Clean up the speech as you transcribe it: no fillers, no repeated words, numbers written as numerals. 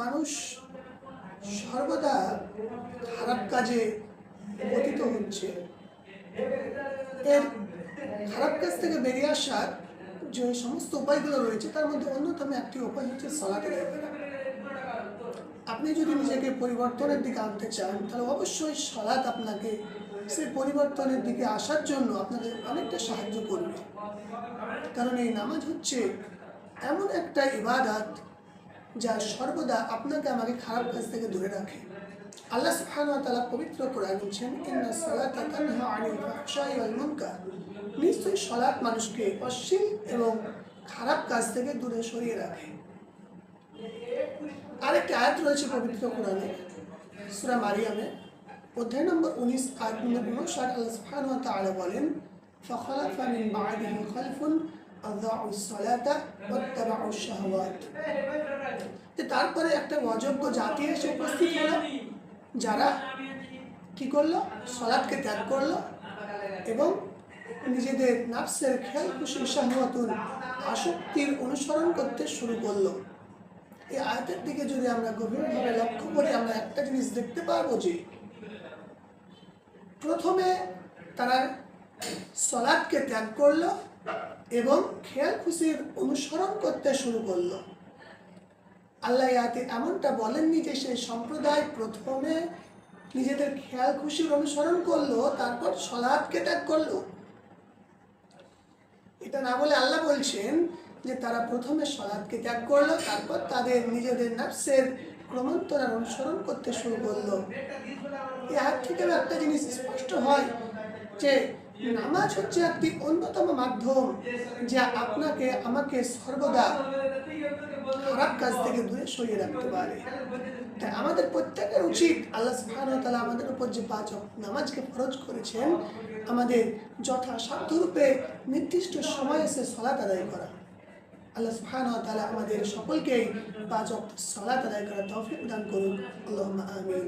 মানুষ সর্বদা খারাপ কাজে পতিত হচ্ছে। এর খারাপ কাজ থেকে বেরিয়ে আসার যে সমস্ত উপায়গুলো রয়েছে তার মধ্যে অন্যতম একটি উপায় হচ্ছে সালাত আদায় করা। আপনি যদি নিজেকে পরিবর্তনের দিকে আনতে চান তাহলে অবশ্যই সালাত আপনাকে সেই পরিবর্তনের দিকে আসার জন্য আপনাকে অনেকটা সাহায্য করবে। কারণ এই নামাজ হচ্ছে এমন একটা ইবাদত যা সর্বদা আপনাকে আমাকে খারাপ কাজ থেকে দূরে রাখে। আল্লাহ সুবহানাহু ওয়া তাআলা পবিত্র কোরআনে বলেছেন, ইন্নাস সালাতা তানহা আনিল ফাহশাই ওয়াল মুনকার। নিশ্চয়ই সালাত মানুষকে অশ্লীল এবং খারাপ কাজ থেকে দূরে সরিয়ে রাখে। আরেকটি আয়াত রয়েছে পবিত্র কোরআনে সূরা মারিয়ামে অধ্যায় নম্বর 19 আয়াত নম্বর 59। আল্লাহ সুবহানাহু ওয়া তাআলা বলেন, ফাখালাফা মিন বা'দিহিম খালফুন আযাউস সালাতা ওয়াত্তাবাউশ শাহাওয়াত। তারপরে একটা অযোগ্য জাতি এসে উপস্থিত হলো, যারা কি করলো? সালাতকে ত্যাগ করলো এবং নিজেদের নাফসের খেয়াল খুশি শাহওয়াতুল আসক্তির অনুসরণ করতে শুরু করলো। এই আয়াতের দিকে যদি আমরা গভীরভাবে লক্ষ্য করি আমরা একটা জিনিস দেখতে পারবো যে প্রথমে তারা সালাতকে ত্যাগ করলো এবং খেয়াল খুশির অনুসরণ করতে শুরু করলো। আল্লাহ আয়াতে এমনটা বলেননি যে সেই সম্প্রদায় প্রথমে নিজেদের খেয়াল খুশির অনুসরণ করলো তারপর সালাতকে ত্যাগ করলো। এটা না বলে আল্লাহ বলছেন যে তারা প্রথমে সালাতকে ত্যাগ করলো তারপর তাদের নিজেদের নাফসের ক্রমান্তরে অনুসরণ করতে শুরু করলো। এই আয়াত থেকে একটা জিনিস স্পষ্ট হয় যে নামাজ হচ্ছে একটি অন্যতম মাধ্যম যা আপনাকে আমাকে সর্বদা খারাপ কাজ থেকে দূরে সরিয়ে রাখতে পারে। তাই আমাদের প্রত্যেকের উচিত আল্লাহ সুবহানাহু ওয়া তাআলা আমাদের উপর যে 5 ওয়াক্ত নামাজকে ফরজ করেছেন আমাদের যথাসাধ্যরূপে নির্দিষ্ট সময়ে সে সালাত আদায় করা। আল্লাহ সুবহানাহু ওয়া তাআলা আমাদের সকলকেই 5 ওয়াক্ত সালাত আদায় করার তৌফিক দান করুন। আল্লাহুম্মা আমিন।